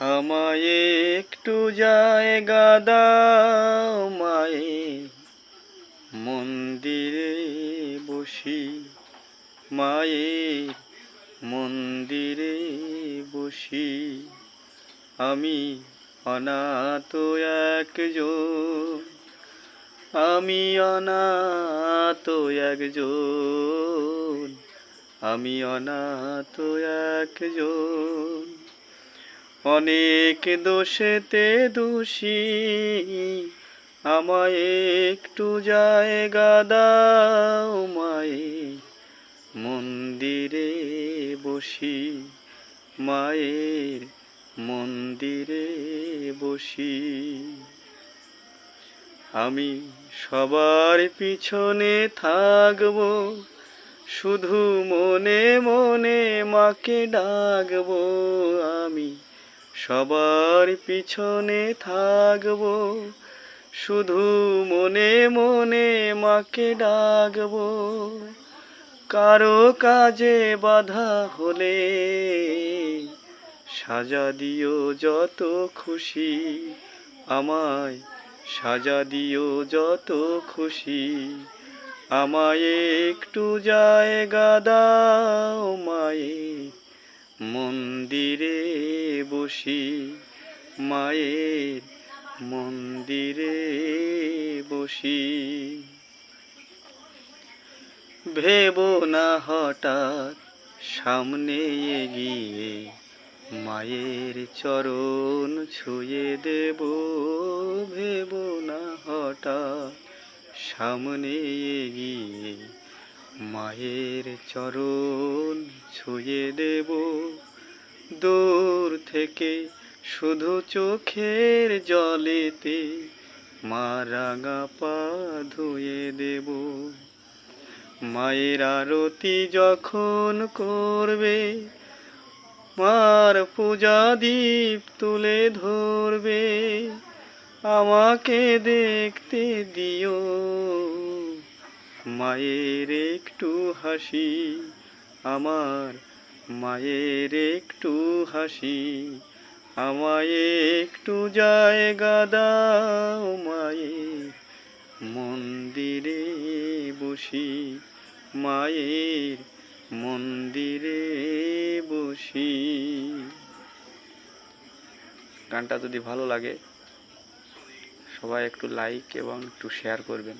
আমায় একটু জায়গা দাও মায়ের মন্দিরে বসি, মায়ের মন্দিরে বসি। আমি অনাথ একজন, আমি অনাথ একজন, আমি অনাথ একজন। অনেক দোষেতে দোষী, আমায় একটু জায়গা দাও মায়ের মন্দিরে বসি, মায়ের মন্দিরে বসি। আমি সবার পিছনে থাকবো, শুধু মনে মনে মাকে ডাকবো। আমি সবার পিছনে থাকবো, শুধু মনে মনে মাকে ডাকবো। কারো কাজে বাধা হলে সাজা দিও যত খুশি, আমায় সাজা দিও যত খুশি। আমায় একটু জায়গা দাও মায়ের মন্দিরে বসি, মায়ের মন্দিরে বসি। ভেবো না হঠাৎ সামনে এগিয়ে মায়ের চরণ ছুঁয়ে দেব। ভেবো না হঠাৎ সামনে এগিয়ে মায়ের চরণ ছুঁয়ে দেব। দূর থেকে শুধু চোখের জলেতে মা রাঙা পা ধুয়ে দেব। মায়ের আরতি যখন করবে, মার পূজা দীপ তুলে ধরবে। আমাকে দেখতে দিও মায়ের একটু হাসি, আমার মায়ের একটু হাসি। আমায় একটু জায়গা দাও মায়ের মন্দিরে বসি, মায়ের মন্দিরে বসি। গানটা যদি ভালো লাগে সবাই একটু লাইক এবং একটু শেয়ার করবেন।